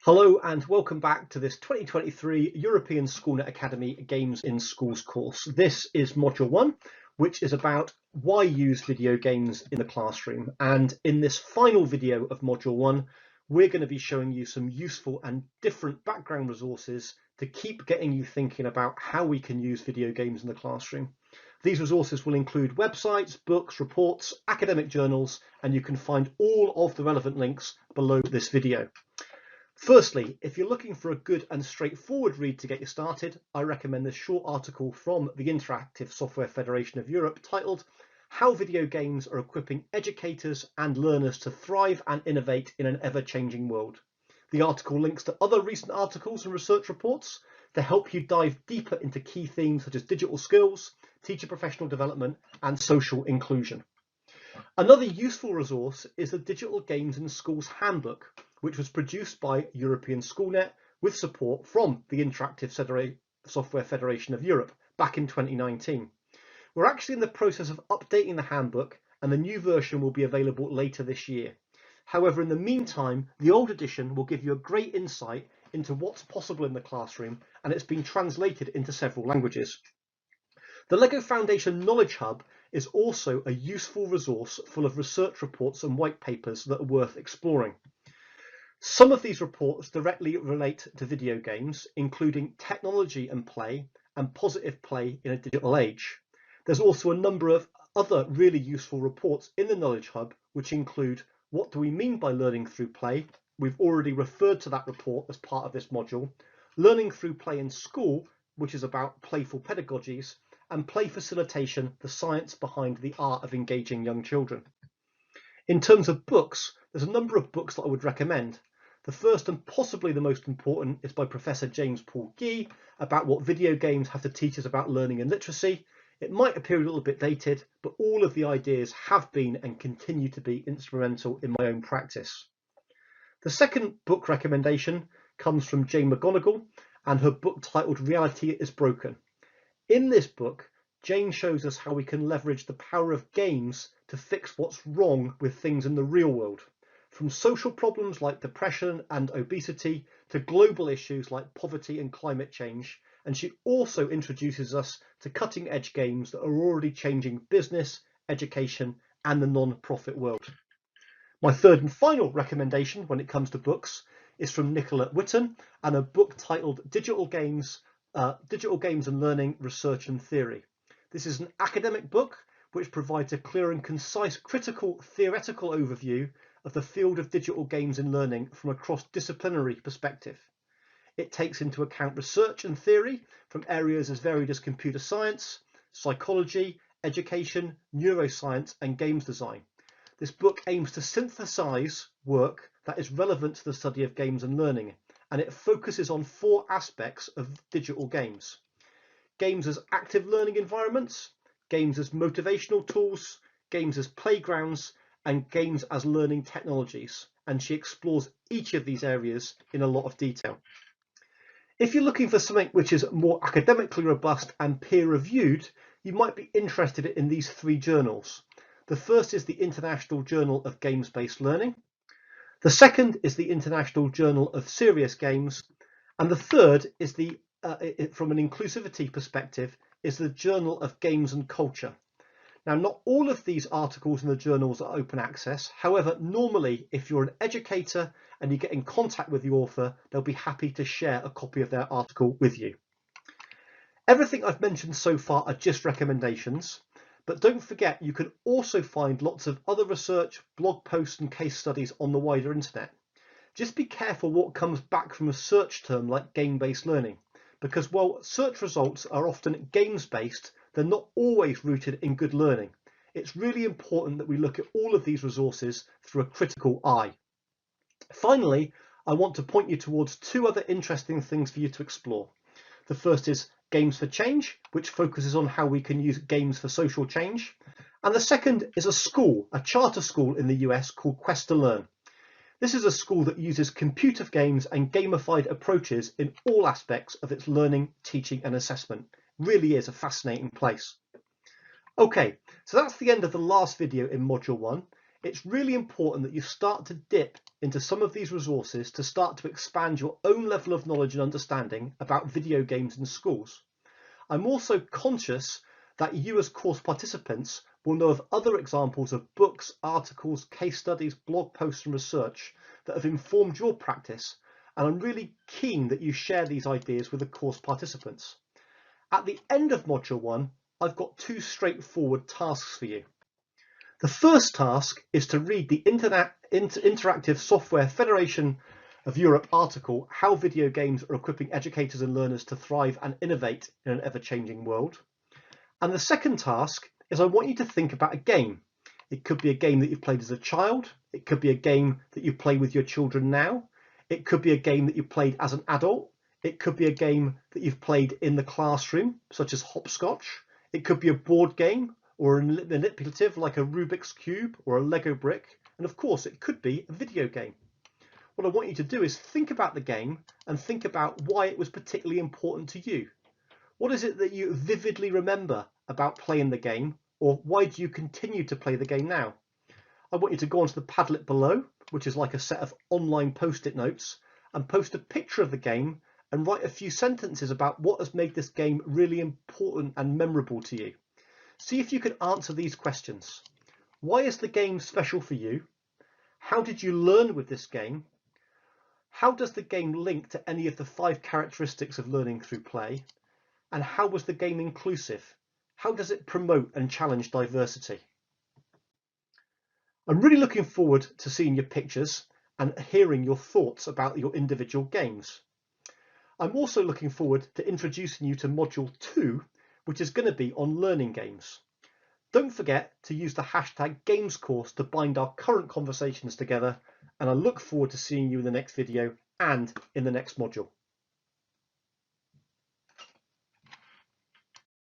Hello and welcome back to this 2023 European Schoolnet Academy Games in Schools course. This is Module 1, which is about why use video games in the classroom. And in this final video of Module 1, we're going to be showing you some useful and different background resources to keep getting you thinking about how we can use video games in the classroom. These resources will include websites, books, reports, academic journals, and you can find all of the relevant links below this video. Firstly, if you're looking for a good and straightforward read to get you started, I recommend this short article from the Interactive Software Federation of Europe titled "How Video Games Are Equipping Educators and Learners to Thrive and Innovate in an Ever-Changing World." The article links to other recent articles and research reports to help you dive deeper into key themes such as digital skills, teacher professional development, and social inclusion. Another useful resource is the Digital Games in Schools Handbook, which was produced by European Schoolnet with support from the Interactive Software Federation of Europe back in 2019. We're actually in the process of updating the handbook, and the new version will be available later this year. However, in the meantime, the old edition will give you a great insight into what's possible in the classroom, and it's been translated into several languages. The LEGO Foundation Knowledge Hub is also a useful resource full of research reports and white papers that are worth exploring. Some of these reports directly relate to video games, including technology and play and positive play in a digital age. There's also a number of other really useful reports in the Knowledge Hub, which include what do we mean by learning through play? We've already referred to that report as part of this module. Learning through play in school, which is about playful pedagogies, and play facilitation, the science behind the art of engaging young children. In terms of books, there's a number of books that I would recommend. The first and possibly the most important is by Professor James Paul Gee about what video games have to teach us about learning and literacy. It might appear a little bit dated, but all of the ideas have been and continue to be instrumental in my own practice. The second book recommendation comes from Jane McGonigal and her book titled Reality is Broken. In this book, Jane shows us how we can leverage the power of games to fix what's wrong with things in the real world, from social problems like depression and obesity to global issues like poverty and climate change. And she also introduces us to cutting-edge games that are already changing business, education, and the non-profit world. My third and final recommendation when it comes to books is from Nicola Whitten and a book titled Digital Games and Learning, Research and Theory. This is an academic book which provides a clear and concise critical theoretical overview of the field of digital games and learning from a cross-disciplinary perspective. It takes into account research and theory from areas as varied as computer science, psychology, education, neuroscience, and games design. This book aims to synthesize work that is relevant to the study of games and learning, and it focuses on 4 aspects of digital games. Games as active learning environments, games as motivational tools, games as playgrounds, and games as learning technologies. And she explores each of these areas in a lot of detail. If you're looking for something which is more academically robust and peer-reviewed, you might be interested in these 3 journals. The first is the International Journal of Games-Based Learning. The second is the International Journal of Serious Games, and the third is from an inclusivity perspective, is the Journal of Games and Culture. Now, not all of these articles in the journals are open access. However, normally, if you're an educator and you get in contact with the author, they'll be happy to share a copy of their article with you. Everything I've mentioned so far are just recommendations. But don't forget, you can also find lots of other research, blog posts and case studies on the wider internet. Just be careful what comes back from a search term like game-based learning, because while search results are often games-based, they're not always rooted in good learning. It's really important that we look at all of these resources through a critical eye. Finally, I want to point you towards 2 other interesting things for you to explore. The first is Games for Change, which focuses on how we can use games for social change. And the second is a charter school in the US called Quest to Learn. This is a school that uses computer games and gamified approaches in all aspects of its learning, teaching and assessment. Really is a fascinating place. Okay, so that's the end of the last video in Module 1. it's really important that you start to dip into some of these resources to start to expand your own level of knowledge and understanding about video games in schools. I'm also conscious that you as course participants will know of other examples of books, articles, case studies, blog posts and research that have informed your practice, and I'm really keen that you share these ideas with the course participants. At the end of Module 1, I've got two straightforward tasks for you. The first task is to read the Interactive Software Federation of Europe article, How Video Games Are Equipping Educators and Learners to Thrive and Innovate in an Ever-Changing World. And the second task is I want you to think about a game. It could be a game that you've played as a child. It could be a game that you play with your children now. It could be a game that you played as an adult. It could be a game that you've played in the classroom, such as hopscotch. It could be a board game or a manipulative like a Rubik's Cube or a Lego brick. And of course, it could be a video game. What I want you to do is think about the game and think about why it was particularly important to you. What is it that you vividly remember about playing the game, or why do you continue to play the game now? I want you to go onto the Padlet below, which is like a set of online post-it notes, and post a picture of the game and write a few sentences about what has made this game really important and memorable to you. See if you can answer these questions. Why is the game special for you? How did you learn with this game? How does the game link to any of the 5 characteristics of learning through play? And how was the game inclusive? How does it promote and challenge diversity? I'm really looking forward to seeing your pictures and hearing your thoughts about your individual games. I'm also looking forward to introducing you to Module 2, which is going to be on learning games. Don't forget to use the hashtag GamesCourse to bind our current conversations together, and I look forward to seeing you in the next video and in the next module.